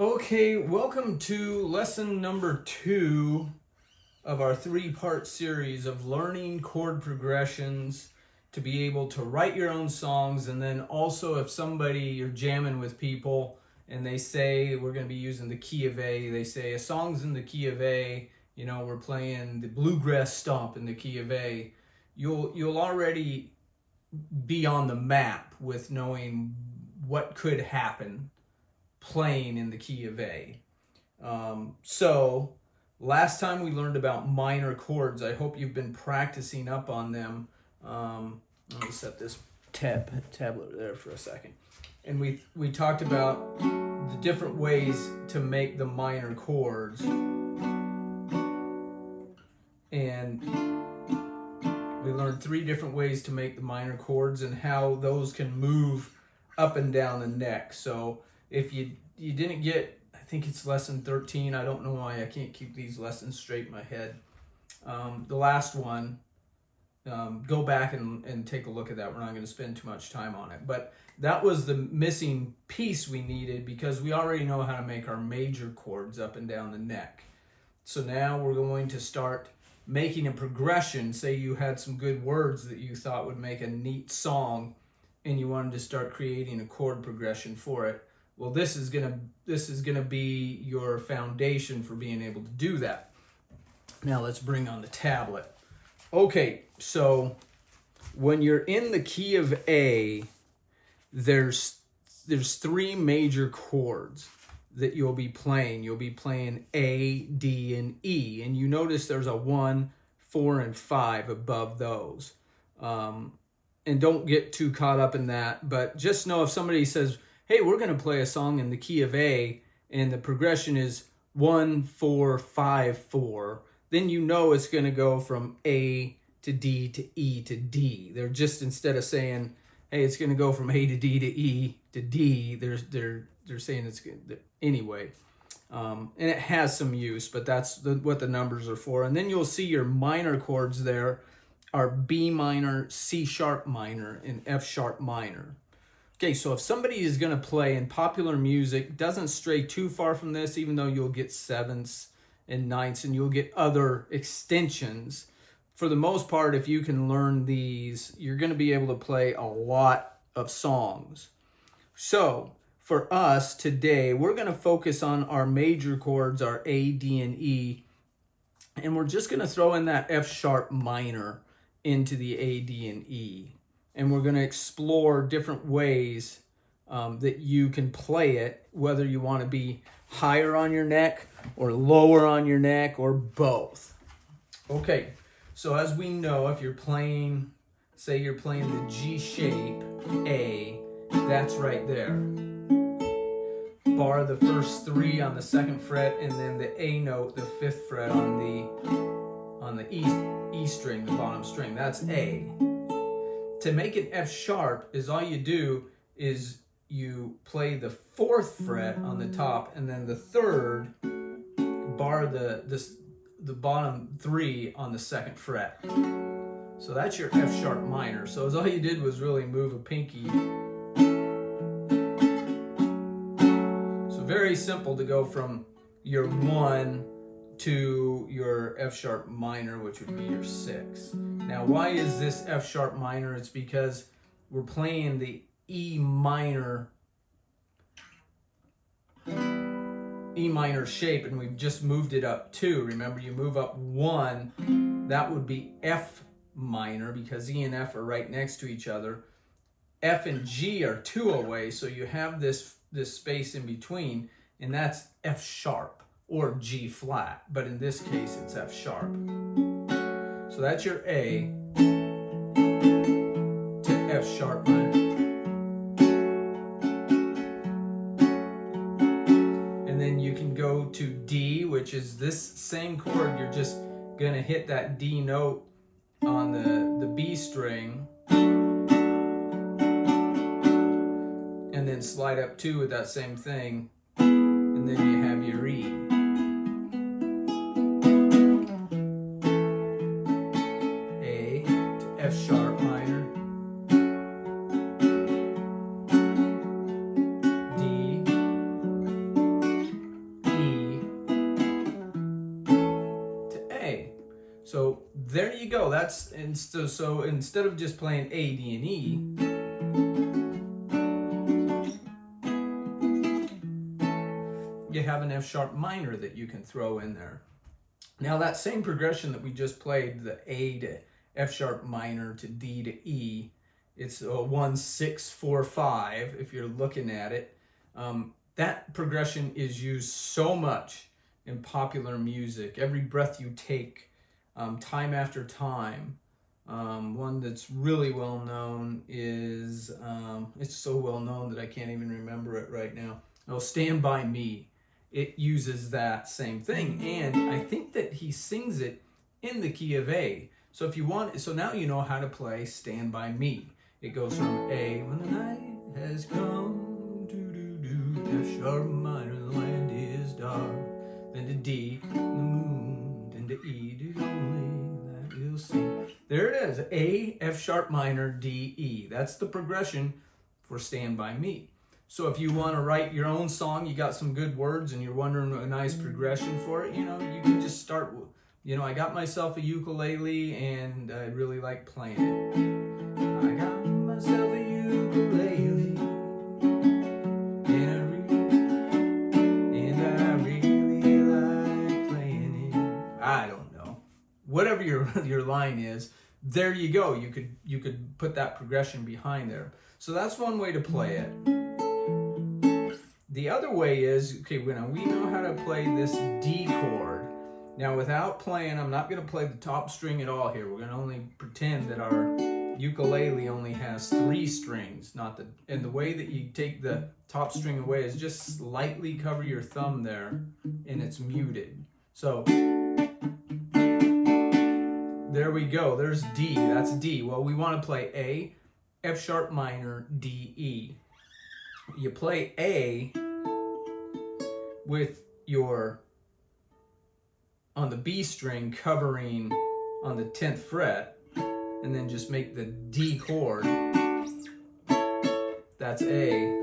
Okay, welcome to lesson number 2 of our 3-part series of learning chord progressions to be able to write your own songs. And then also, if you're jamming with people and they say we're going to be using the key of A, they say a song's in the key of A, we're playing the bluegrass stomp in the key of A, you'll already be on the map with knowing what could happen playing in the key of A. So last time we learned about minor chords. I hope you've been practicing up on them. Let me set this tablet there for a second. And we talked about the different ways to make the minor chords. And we learned 3 different ways to make the minor chords and how those can move up and down the neck. So if you didn't get, I think it's lesson 13. I don't know why I can't keep these lessons straight in my head. The last one, go back and take a look at that. We're not going to spend too much time on it. But that was the missing piece we needed because we already know how to make our major chords up and down the neck. So now we're going to start making a progression. Say you had some good words that you thought would make a neat song and you wanted to start creating a chord progression for it. Well, this is gonna be your foundation for being able to do that. Now let's bring on the tablet. Okay, so when you're in the key of A, there's 3 major chords that you'll be playing. You'll be playing A, D, and E, and you notice there's a 1, 4, and 5 above those. And don't get too caught up in that, but just know if somebody says, hey, we're going to play a song in the key of A, and the progression is 1, 4, 5, 4, then you know it's going to go from A to D to E to D. They're just, instead of saying, hey, it's going to go from A to D to E to D, they're saying it's good anyway. And it has some use, but that's what the numbers are for. And then you'll see your minor chords there are B minor, C sharp minor, and F sharp minor. Okay, so if somebody is going to play in popular music, doesn't stray too far from this, even though you'll get 7ths and 9ths and you'll get other extensions. For the most part, if you can learn these, you're going to be able to play a lot of songs. So for us today, we're going to focus on our major chords, our A, D, and E, and we're just going to throw in that F sharp minor into the A, D, and E. And we're going to explore different ways that you can play it, whether you want to be higher on your neck or lower on your neck or both. Okay, so as we know, if you're playing, say you're playing the G shape A, that's right there. Bar the first 3 on the 2nd fret, and then the A note, the 5th fret on the E string, the bottom string. That's A. To make an F sharp, is all you do is you play the 4th fret on the top, and then the 3rd, bar the bottom 3 on the 2nd fret. So that's your F sharp minor. So all you did was really move a pinky. So very simple to go from your 1 to your F sharp minor, which would be your 6. Now, why is this F sharp minor? It's because we're playing the E minor shape, and we've just moved it up 2. Remember, you move up 1, that would be F minor because E and F are right next to each other. F and G are 2 away, so you have this space in between, and that's F sharp or G flat, but in this case it's F sharp. So that's your A to F sharp minor. And then you can go to D, which is this same chord. You're just gonna hit that D note on the B string and then slide up 2 with that same thing, and then you have your E. F sharp minor, D, you go. That's so instead of just playing A, D, and E, you have an F sharp minor that you can throw in there. Now that same progression that we just played, the A to F sharp minor to D to E, it's a 1, 6, 4, 5 if you're looking at it. That progression is used so much in popular music. Every breath you take, time after time. One that's really well known is, it's so well known that I can't even remember it right now. Oh, Stand By Me. It uses that same thing, and I think that he sings it in the key of A. So if you want, so now you know how to play Stand By Me. It goes from A, when the night has come, F sharp minor, the land is dark, then to D, the moon, then to E, the only that we'll sing. There it is, A, F sharp minor, D, E. That's the progression for Stand By Me. So if you want to write your own song, you got some good words and you're wondering a nice progression for it, you know, you can just start, you know, I got myself a ukulele and I really like playing it. I got myself a ukulele and I really like playing it. I don't know. Whatever your line is, there you go. You could put that progression behind there. So that's one way to play it. The other way is, okay, now we know how to play this D chord. Now without playing, I'm not going to play the top string at all here. We're going to only pretend that our ukulele only has 3 strings, and the way that you take the top string away is just slightly cover your thumb there, and it's muted. So there we go, there's D, that's D. Well, we want to play A, F sharp minor, D, E. You play A with your, on the B string covering on the 10th fret, and then just make the D chord. That's A.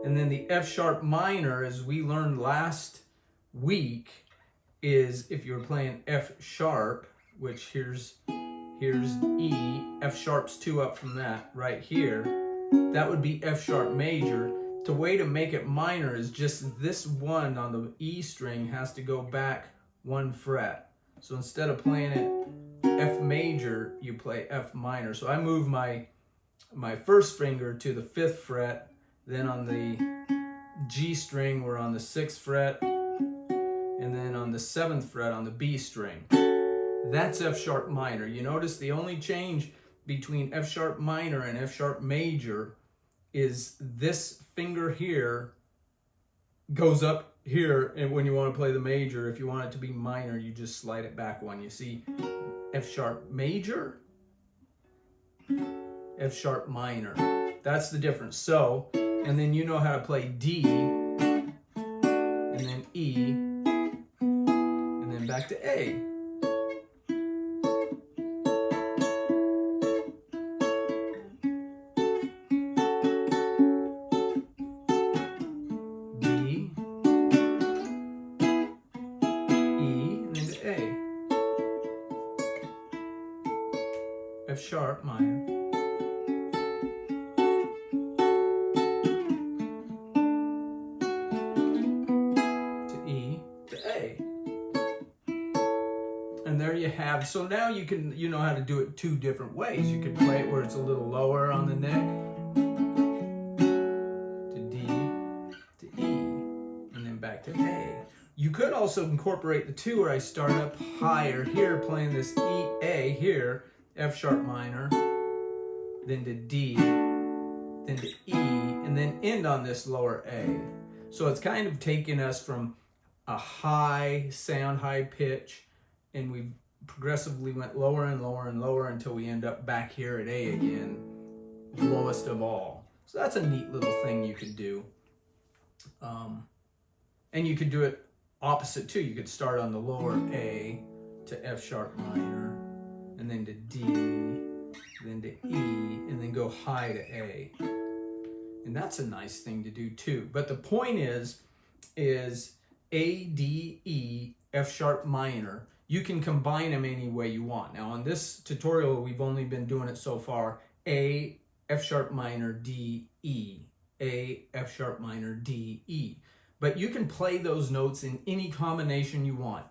And then the F sharp minor, as we learned last week, is if you're playing F sharp, which here's E, F sharp's 2 up from that right here, that would be F sharp major. The way to make it minor is just this 1 on the E string has to go back 1 fret. So instead of playing it F major, you play F minor. So I move my first finger to the 5th fret, then on the G string we're on the 6th fret, and then on the 7th fret on the B string. That's F sharp minor. You notice the only change between F sharp minor and F sharp major is this finger here goes up here, and when you want to play the major, if you want it to be minor, you just slide it back 1. You see, F sharp major, F sharp minor. That's the difference. So, and then you know how to play D, and then E, and then back to A. F sharp minor. To E to A. And there you have. So now you know how to do it 2 different ways. You could play it where it's a little lower on the neck, to D to E, and then back to A. You could also incorporate the 2 where I start up higher here playing this E A here, F sharp minor, then to D, then to E, and then end on this lower A. So it's kind of taking us from a high sound, high pitch, and we progressively went lower and lower and lower until we end up back here at A again, lowest of all. So that's a neat little thing you could do. And you could do it opposite too. You could start on the lower A to F sharp minor, and then to D, then to E, and then go high to A. And that's a nice thing to do too. But the point is A, D, E, F sharp minor. you can combine them any way you want. Now on this tutorial, we've only been doing it so far, A, F sharp minor, D, E, A, F sharp minor, D, E. But you can play those notes in any combination you want,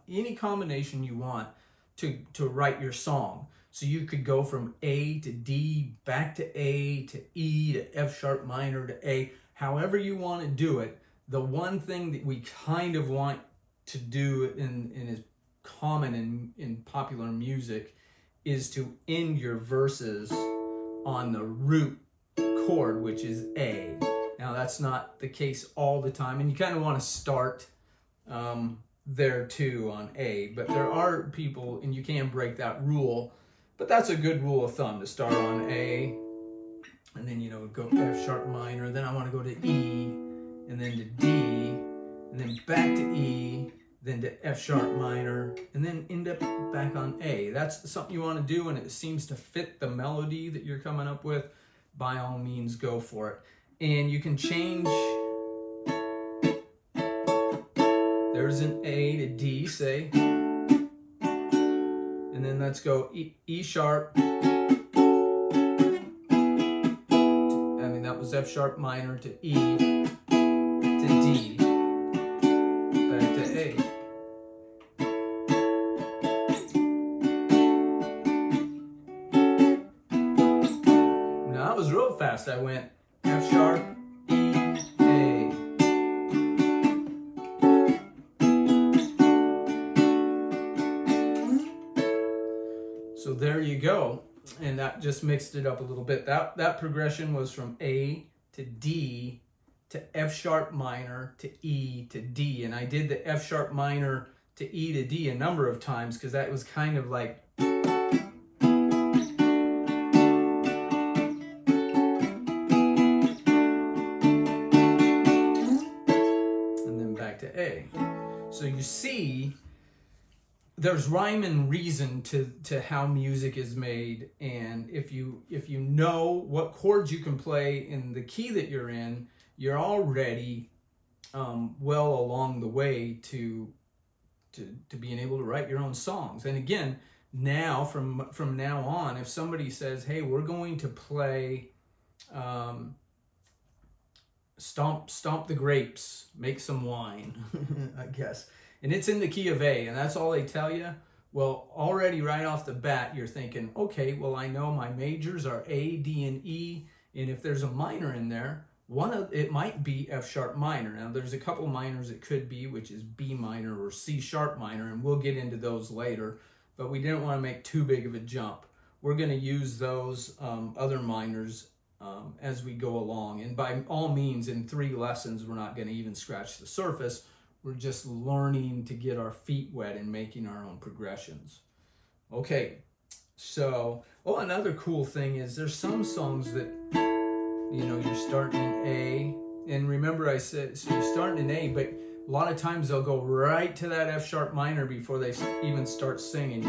to write your song. So you could go from A to D, back to A, to E, to F sharp minor, to A, however you want to do it. The one thing that we kind of want to do and is common in popular music is to end your verses on the root chord, which is A. Now that's not the case all the time, and you kind of want to start there too on A, but there are people, and you can break that rule, but that's a good rule of thumb to start on A, and then go F sharp minor, then I want to go to E, and then to D, and then back to E, then to F sharp minor, and then end up back on A. That's something you want to do, and it seems to fit the melody that you're coming up with. By all means, go for it. And you can change, there's an A to D, say, and then let's go E sharp, that was F sharp minor, to E, to D, back to A. Now that was real fast. I went F sharp, E, A. So there you go. And that just mixed it up a little bit. That progression was from A to D to F sharp minor to E to D. And I did the F sharp minor to E to D a number of times because that was kind of like, and then back to A. So you see, there's rhyme and reason to how music is made, and if you know what chords you can play in the key that you're in, you're already well along the way to being able to write your own songs. And again, now from now on, if somebody says, "Hey, we're going to play Stomp the Grapes, Make Some Wine," I guess. And it's in the key of A, and that's all they tell you. Well, already right off the bat, you're thinking, okay, well, I know my majors are A, D, and E, and if there's a minor in there, it might be F sharp minor. Now, there's a couple minors it could be, which is B minor or C sharp minor, and we'll get into those later, but we didn't want to make too big of a jump. We're going to use those other minors as we go along, and by all means, in 3 lessons, we're not going to even scratch the surface. We're just learning to get our feet wet and making our own progressions. Okay, so, another cool thing is there's some songs that, you're starting in A, and remember I said, so you're starting in A, but a lot of times they'll go right to that F sharp minor before they even start singing,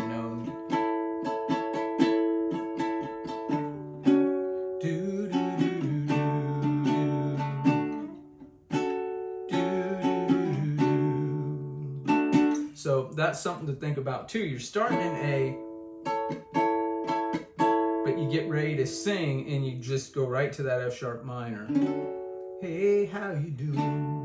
So that's something to think about too. You're starting in A, but you get ready to sing and you just go right to that F sharp minor. Hey, how you doing?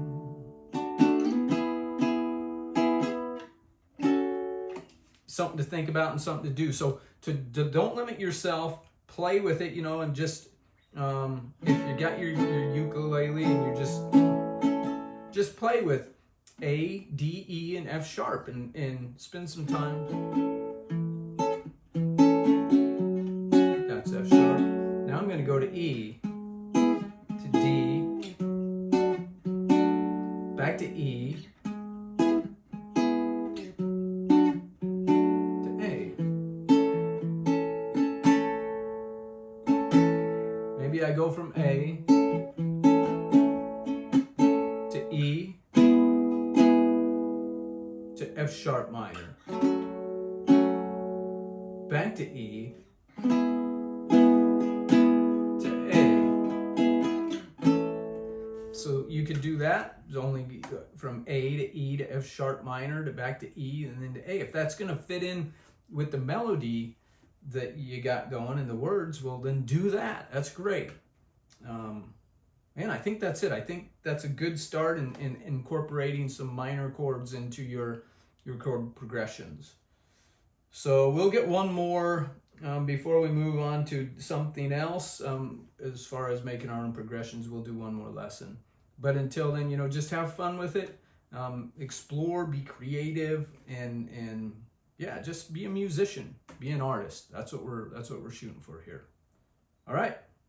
Something to think about and something to do. So don't limit yourself. Play with it, and just if you got your ukulele and you're just play with A, D, E, and F sharp and spend some time. That's F sharp. Now I'm going to go to E, to D, back to E, to A. Maybe I go from A to E, to F sharp minor, back to E, to A. So you could do that. It's only from A to E to F sharp minor to back to E and then to A. If that's going to fit in with the melody that you got going and the words, well, then do that. That's great. And I think that's it. I think that's a good start in incorporating some minor chords into your chord progressions. So we'll get one more before we move on to something else. As far as making our own progressions, we'll do one more lesson. But until then, just have fun with it. Explore, be creative, and yeah, just be a musician, be an artist. That's what we're shooting for here. All right.